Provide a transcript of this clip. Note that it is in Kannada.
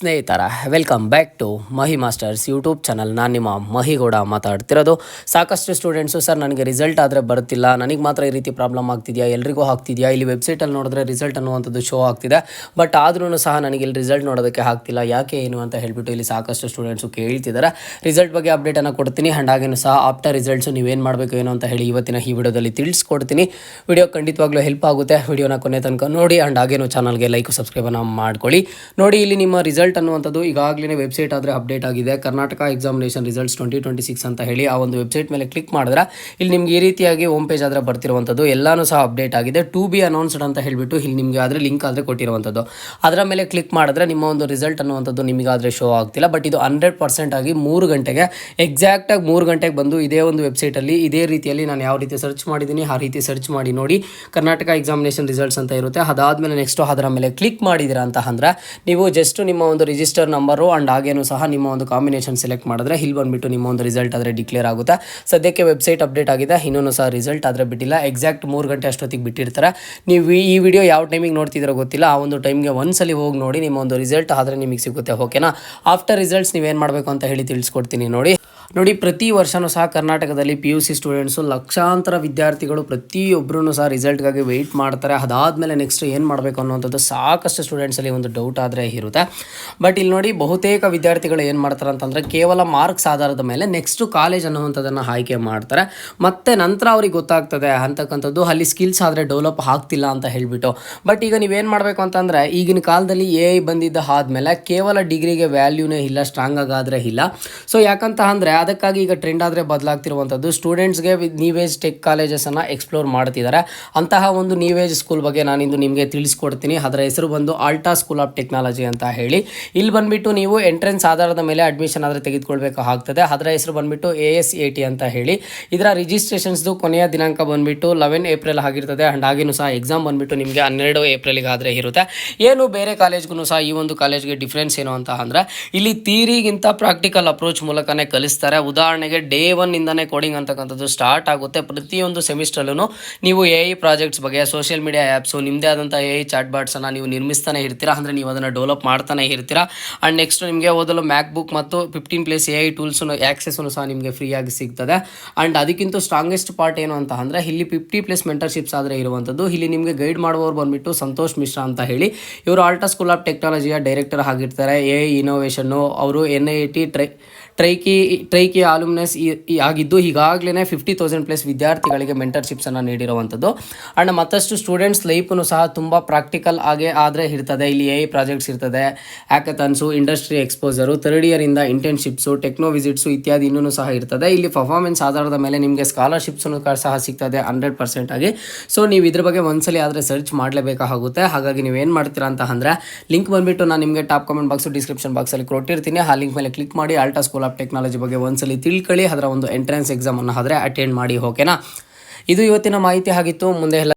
ಸ್ನೇಹಿತರ welcome back to Mahi masters YouTube channel. ನಾನು ನಿಮ್ಮ ಮಹಿಗೌಡ ಮಾತಾಡ್ತಿರೋದು. ಸಾಕಷ್ಟು ಸ್ಟೂಡೆಂಟ್ಸು ಸರ್ ನನಗೆ ರಿಸಲ್ಟ್ ಆದರೆ ಬರುತ್ತಿಲ್ಲ, ನನಗೆ ಮಾತ್ರ ಈ ರೀತಿ ಪ್ರಾಬ್ಲಮ್ ಆಗ್ತಿದೆಯಾ, ಎಲ್ರಿಗೂ ಆಗ್ತಿದೆಯಾ, ಇಲ್ಲಿ ವೆಬ್ಸೈಟಲ್ಲಿ ನೋಡಿದ್ರೆ ರಿಸಲ್ಟ್ ಅನ್ನುವಂಥದ್ದು ಶೋ ಆಗ್ತಿದೆ, ಬಟ್ ಆದ್ರೂ ಸಹ ನನಗೆ ಇಲ್ಲಿ ರಿಸಲ್ಟ್ ನೋಡೋದಕ್ಕೆ ಆಗ್ತಿಲ್ಲ, ಯಾಕೆ ಏನು ಅಂತ ಹೇಳಿಬಿಟ್ಟು ಇಲ್ಲಿ ಸಾಕಷ್ಟು ಸ್ಟೂಡೆಂಟ್ಸು ಕೇಳ್ತಿದ್ದಾರೆ. ರಿಸಲ್ಟ್ ಬಗ್ಗೆ ಅಪ್ಡೇಟನ್ನು ಕೊಡ್ತೀನಿ. ಆ್ಯಂಡ್ ಹಾಗೇನು ಸಹ ಆಫ್ಟರ್ ರಿಸಲ್ಟ್ಸು ನೀವೇನು ಮಾಡಬೇಕು ಏನು ಅಂತ ಹೇಳಿ ಇವತ್ತಿನ ಈ ವಿಡಿಯೋದಲ್ಲಿ ತಿಳಿಸ್ಕೊಡ್ತೀನಿ. ವಿಡಿಯೋ ಖಂಡಿತವಾಗ್ಲೂ ಹೆಲ್ಪ್ ಆಗುತ್ತೆ. ವಿಡಿಯೋನ ಕೊನೆ ತನಕ ನೋಡಿ. ಆ್ಯಂಡ್ ಹಾಗೇನು ಚಾನಲ್ಗೆ ಲೈಕ್ ಸಬ್ಸ್ಕ್ರೈಬನ್ನು ಮಾಡ್ಕೊಳ್ಳಿ. ನೋಡಿ, ಇಲ್ಲಿ ನಿಮ್ಮ ರಿಸಲ್ಟ್ ಅನ್ನುವಂಥದ್ದು ಈಗಾಗಲೇ ವೆಬ್ಸೈಟ್ ಆದರೆ ಅಪ್ಡೇಟ್ ಆಗಿದೆ. ಕರ್ನಾಟಕ ಎಕ್ಸಾಮಿನೇಷನ್ ರಿಸಲ್ಟ್ಸ್ 2026 ಅಂತ ಹೇಳಿ ಆ ಒಂದು ವೆಬ್ಸೈಟ್ ಮೇಲೆ ಕ್ಲಿಕ್ ಮಾಡಿದ್ರೆ ಇಲ್ಲಿ ನಿಮ್ಗೆ ಈ ರೀತಿಯಾಗಿ ಹೋಮ್ ಪೇಜ್ ಆದರೆ ಬರ್ತಿರುವಂಥದ್ದು ಎಲ್ಲಾನು ಸಹ ಅಪ್ಡೇಟ್ ಆಗಿದೆ. ಟು ಬಿ ಅನೌನ್ಸ್ಡ್ ಅಂತ ಹೇಳಿಬಿಟ್ಟು ಇಲ್ಲಿ ನಿಮಗೆ ಆದರೆ ಲಿಂಕ್ ಆದರೆ ಕೊಟ್ಟಿರುವಂಥದ್ದು. ಅದರ ಮೇಲೆ ಕ್ಲಿಕ್ ಮಾಡಿದ್ರೆ ನಿಮ್ಮ ಒಂದು ರಿಸಲ್ಟ್ ಅನ್ನುವಂಥದ್ದು ನಿಮಗಾದರೆ ಶೋ ಆಗ್ತಿಲ್ಲ. ಬಟ್ ಇದು 100% ಆಗಿ 3 ಗಂಟೆಗೆ ಎಕ್ಸಾಕ್ಟಾಗಿ 3 ಗಂಟೆಗೆ ಬಂದು ಇದೇ ಒಂದು ವೆಬ್ಸೈಟಲ್ಲಿ ಇದೇ ರೀತಿಯಲ್ಲಿ ನಾನು ಯಾವ ರೀತಿ ಸರ್ಚ್ ಮಾಡಿದ್ದೀನಿ ಆ ರೀತಿ ಸರ್ಚ್ ಮಾಡಿ ನೋಡಿ. ಕರ್ನಾಟಕ ಎಕ್ಸಾಮಿನೇಷನ್ ರಿಸಲ್ಟ್ಸ್ ಅಂತ ಇರುತ್ತೆ. ಅದಾದಮೇಲೆ ನೆಕ್ಸ್ಟು ಅದರ ಮೇಲೆ ಕ್ಲಿಕ್ ಮಾಡಿದ್ದೀರಾ ಅಂತ ಅಂದ್ರೆ ನೀವು ಜಸ್ಟ್ ನಿಮ್ಮ ಒಂದು ರಿಜಿಸ್ಟರ್ ನಂಬರು ಆ್ಯಂಡ್ ಹಾಗೇನು ಸಹ ನಿಮ್ಮ ಒಂದು ಕಾಂಬಿನೇಷನ್ ಸೆಲೆಕ್ಟ್ ಮಾಡಿದ್ರೆ ಇಲ್ಲಿ ಬಂದುಬಿಟ್ಟು ನಿಮ್ಮ ಒಂದು ರಿಸಲ್ಟ್ ಆದರೆ ಡಿಕ್ಲೇರ್ ಆಗುತ್ತೆ. ಸದ್ಯಕ್ಕೆ ವೆಬ್ಸೈಟ್ ಅಪ್ಡೇಟ್ ಆಗಿದೆ, ಇನ್ನೂ ಸಹ ರಿಸಲ್ಟ್ ಆದರೆ ಬಿಟ್ಟಿಲ್ಲ. ಎಕ್ಸಾಕ್ಟ್ 3 ಗಂಟೆ ಅಷ್ಟೊತ್ತಿಗೆ ಬಿಟ್ಟಿರ್ತಾರೆ. ನೀವು ಈ ವಿಡಿಯೋ ಯಾವ ಟೈಮಿಗೆ ನೋಡ್ತಿದ್ದೀರೋ ಗೊತ್ತಿಲ್ಲ, ಆ ಒಂದು ಟೈಮ್ಗೆ ಒಂದ್ಸಲಿ ಹೋಗಿ ನೋಡಿ, ನಿಮ್ಮ ಒಂದು ರಿಸಲ್ಟ್ ಆದರೆ ನಿಮಗೆ ಸಿಗುತ್ತೆ. ಓಕೆನಾ? ಆಫ್ಟರ್ ರಿಸಲ್ಟ್ಸ್ ನೀವೇನು ಮಾಡಬೇಕು ಅಂತ ಹೇಳಿ ತಿಳಿಸ್ಕೊಡ್ತೀನಿ. ನೋಡಿ, ಪ್ರತಿ ವರ್ಷವೂ ಸಹ ಕರ್ನಾಟಕದಲ್ಲಿ PUC ಸ್ಟೂಡೆಂಟ್ಸು ಲಕ್ಷಾಂತರ ವಿದ್ಯಾರ್ಥಿಗಳು ಪ್ರತಿಯೊಬ್ಬರೂ ಸಹ ರಿಸಲ್ಟ್ಗಾಗಿ ವೆಯ್ಟ್ ಮಾಡ್ತಾರೆ. ಅದಾದಮೇಲೆ ನೆಕ್ಸ್ಟ್ ಏನು ಮಾಡಬೇಕು ಅನ್ನೋಂಥದ್ದು ಸಾಕಷ್ಟು ಸ್ಟೂಡೆಂಟ್ಸಲ್ಲಿ ಒಂದು ಡೌಟ್ ಆದರೆ ಇರುತ್ತೆ. ಬಟ್ ಇಲ್ಲಿ ನೋಡಿ, ಬಹುತೇಕ ವಿದ್ಯಾರ್ಥಿಗಳು ಏನು ಮಾಡ್ತಾರೆ ಅಂತಂದರೆ ಕೇವಲ ಮಾರ್ಕ್ಸ್ ಆಧಾರದ ಮೇಲೆ ನೆಕ್ಸ್ಟು ಕಾಲೇಜ್ ಅನ್ನುವಂಥದ್ದನ್ನು ಆಯ್ಕೆ ಮಾಡ್ತಾರೆ. ಮತ್ತು ನಂತರ ಅವ್ರಿಗೆ ಗೊತ್ತಾಗ್ತದೆ ಅಂತಕ್ಕಂಥದ್ದು ಅಲ್ಲಿ ಸ್ಕಿಲ್ಸ್ ಆದರೆ ಡೆವಲಪ್ ಆಗ್ತಿಲ್ಲ ಅಂತ ಹೇಳಿಬಿಟ್ಟು. ಬಟ್ ಈಗ ನೀವೇನು ಮಾಡಬೇಕು ಅಂತಂದರೆ ಈಗಿನ ಕಾಲದಲ್ಲಿ AI ಬಂದಿದ್ದ ಆದಮೇಲೆ ಕೇವಲ ಡಿಗ್ರಿಗೆ ವ್ಯಾಲ್ಯೂನೇ ಇಲ್ಲ, ಸ್ಟ್ರಾಂಗ್ ಆಗಾದರೆ ಇಲ್ಲ. ಸೊ ಯಾಕಂತ ಅಂದರೆ ಅದಕ್ಕಾಗಿ ಈಗ ಟ್ರೆಂಡ್ ಆದರೆ ಬದಲಾಗ್ತಿರುವಂಥದ್ದು ಸ್ಟೂಡೆಂಟ್ಸ್ಗೆ ನ್ಯೂ ಏಜ್ ಟೆಕ್ ಕಾಲೇಜಸನ್ನು ಎಕ್ಸ್ಪ್ಲೋರ್ ಮಾಡ್ತಿದ್ದಾರೆ. ಅಂತಹ ಒಂದು ನ್ಯೂ ಏಜ್ ಸ್ಕೂಲ್ ಬಗ್ಗೆ ನಾನಿಂದು ನಿಮಗೆ ತಿಳಿಸ್ಕೊಡ್ತೀನಿ. ಅದರ ಹೆಸರು ಬಂದು ಆಲ್ಟಾ ಸ್ಕೂಲ್ ಆಫ್ ಟೆಕ್ನಾಲಜಿ ಅಂತ ಹೇಳಿ. ಇಲ್ಲಿ ಬಂದುಬಿಟ್ಟು ನೀವು ಎಂಟ್ರೆನ್ಸ್ ಆಧಾರದ ಮೇಲೆ ಅಡ್ಮಿಷನ್ ಆದರೆ ತೆಗೆದುಕೊಳ್ಬೇಕಾಗ್ತದೆ. ಅದರ ಹೆಸರು ಬಂದುಬಿಟ್ಟು ASAT ಅಂತ ಹೇಳಿ. ಇದರ ರಿಜಿಸ್ಟ್ರೇಷನ್ಸ್ದು ಕೊನೆಯ ದಿನಾಂಕ ಬಂದುಬಿಟ್ಟು 11 ಏಪ್ರಿಲ್ ಆಗಿರ್ತದೆ. ಆ್ಯಂಡ್ ಹಾಗೇನು ಸಹ ಎಕ್ಸಾಮ್ ಬಂದುಬಿಟ್ಟು ನಿಮಗೆ 12 ಏಪ್ರಿಲಿಗೆ ಆದರೆ ಇರುತ್ತೆ. ಏನು ಬೇರೆ ಕಾಲೇಜ್ಗೂ ಸಹ ಈ ಒಂದು ಕಾಲೇಜ್ಗೆ ಡಿಫ್ರೆನ್ಸ್ ಏನು ಅಂತ ಅಂದರೆ ಇಲ್ಲಿ ಥಿಯರಿಗಿಂತ ಪ್ರಾಕ್ಟಿಕಲ್ ಅಪ್ರೋಚ್ ಮೂಲಕನೇ ಕಲಿಸ್ತಾರೆ. ಉದಾಹರಣೆಗೆ ಡೇ 1 ಇಂದನೇ ಕೋಡಿಂಗ್ ಅಂತಕ್ಕಂಥದ್ದು ಸ್ಟಾರ್ಟ್ ಆಗುತ್ತೆ. ಪ್ರತಿಯೊಂದು ಸೆಮಿಸ್ಟ್ರಲ್ಲೂ ನೀವು AI ಪ್ರಾಜೆಕ್ಟ್ಸ್ ಬಗ್ಗೆ, ಸೋಷಿಯಲ್ ಮೀಡಿಯಾ ಆ್ಯಪ್ಸು, ನಿಮ್ಮದೇ ಆದಂಥ AI ಚಾಟ್ ಬಾಟ್ಸನ್ನು ನೀವು ನಿರ್ಮಿಸ್ತಾನೆ ಇರ್ತೀರಾ. ಅಂದರೆ ನೀವು ಅದನ್ನು ಡೆವಲಪ್ ಮಾಡ್ತಾನೆ ಇರ್ತೀರಾ. ಆ್ಯಂಡ್ ನೆಕ್ಸ್ಟ್ ನಿಮಗೆ ಓದಲು ಮ್ಯಾಕ್ಬುಕ್ ಮತ್ತು 15+ AI ಟೂಲ್ಸು ಆ್ಯಕ್ಸೆಸ್ಸನ್ನು ಸಹ ನಿಮಗೆ ಫ್ರೀಯಾಗಿ ಸಿಗ್ತದೆ. ಆ್ಯಂಡ್ ಅದಕ್ಕಿಂತ ಸ್ಟ್ರಾಂಗೆಸ್ಟ್ ಪಾರ್ಟ್ ಏನು ಅಂತ ಅಂದರೆ ಇಲ್ಲಿ 50+ ಮೆಂಟರ್ಶಿಪ್ಸ್ ಆದರೆ ಇರುವಂಥದ್ದು. ಇಲ್ಲಿ ನಿಮಗೆ ಗೈಡ್ ಮಾಡುವವರು ಬಂದುಬಿಟ್ಟು ಸಂತೋಷ್ ಮಿಶ್ರಾ ಅಂತ ಹೇಳಿ. ಇವರು ಆಲ್ಟಾ ಸ್ಕೂಲ್ ಆಫ್ ಟೆಕ್ನಾಲಜಿಯ ಡೈರೆಕ್ಟರ್ ಆಗಿರ್ತಾರೆ. AI ಇನೋವೇಷನ್ನು. ಅವರು NIT ಟ್ರೈಕಿ ಆಲ್ಯುಮ್ನಸ್ ಆಗಿದ್ದು ಈಗಾಗಲೇ 50,000+ ವಿದ್ಯಾರ್ಥಿಗಳಿಗೆ ಮೆಂಟರ್ಶಿಪ್ಸನ್ನು ನೀಡಿರುವಂಥದ್ದು. ಆ್ಯಂಡ್ ಮತ್ತಷ್ಟು ಸ್ಟೂಡೆಂಟ್ಸ್ ಲೈಫನ್ನು ಸಹ ತುಂಬ ಪ್ರಾಕ್ಟಿಕಲ್ ಆದರೆ ಇರ್ತದೆ. ಇಲ್ಲಿ AI ಪ್ರಾಜೆಕ್ಟ್ಸ್ ಇರ್ತದೆ, ಹ್ಯಾಕಥಾನ್ಸು, ಇಂಡಸ್ಟ್ರಿ ಎಕ್ಸ್ಪೋಸರು, 3rd ಇಯರಿಂದ ಇಂಟರ್ನ್ಶಿಪ್ಸು, ಟೆಕ್ನೋ ವಿಸಿಟ್ಸು ಇತ್ಯಾದಿ ಇನ್ನೂ ಸಹ ಇರ್ತದೆ. ಇಲ್ಲಿ ಪರ್ಫಾರ್ಮೆನ್ಸ್ ಆಧಾರದ ಮೇಲೆ ನಿಮಗೆ ಸ್ಕಾಲರ್ಶಿಪ್ಸನ್ನು ಸಹ ಸಿಗ್ತದೆ 100% ಆಗಿ. ಸೊ ನೀವು ಇದ್ರ ಬಗ್ಗೆ ಒಂದ್ಸಲಿ ಆದರೆ ಸರ್ಚ್ ಮಾಡಲೇಬೇಕಾಗುತ್ತೆ. ಹಾಗಾಗಿ ನೀವೇನು ಮಾಡ್ತೀರಾ ಅಂತ ಅಂದರೆ ಲಿಂಕ್ ಬಂದುಬಿಟ್ಟು ನಾನು ನಿಮಗೆ ಟಾಪ್ ಕಾಮೆಂಟ್ ಬಾಕ್ಸು, ಡಿಸ್ಕ್ರಿಪ್ಷನ್ ಬಾಕ್ಸಲ್ಲಿ ಕೊಟ್ಟಿರ್ತೀನಿ. ಆ ಲಿಂಕ್ ಮೇಲೆ ಕ್ಲಿಕ್ ಮಾಡಿ ಆಲ್ಟಾ ಸ್ಕೂಲ್ ಆಫ್ ಟೆಕ್ನಾಲಜಿ ಬಗ್ಗೆ ಒಂದ್ಸಲಿ ತಿಳ್ಕೊಳ್ಳಿ. ಅದರ ಒಂದು ಎಂಟ್ರೆನ್ಸ್ ಎಕ್ಸಾಮನ್ನು ಆದರೆ ಅಟೆಂಡ್ ಮಾಡಿ. ಓಕೆನಾ? ಇದು ಇವತ್ತಿನ ಮಾಹಿತಿ ಆಗಿತ್ತು. ಮುಂದೆ ಎಲ್ಲ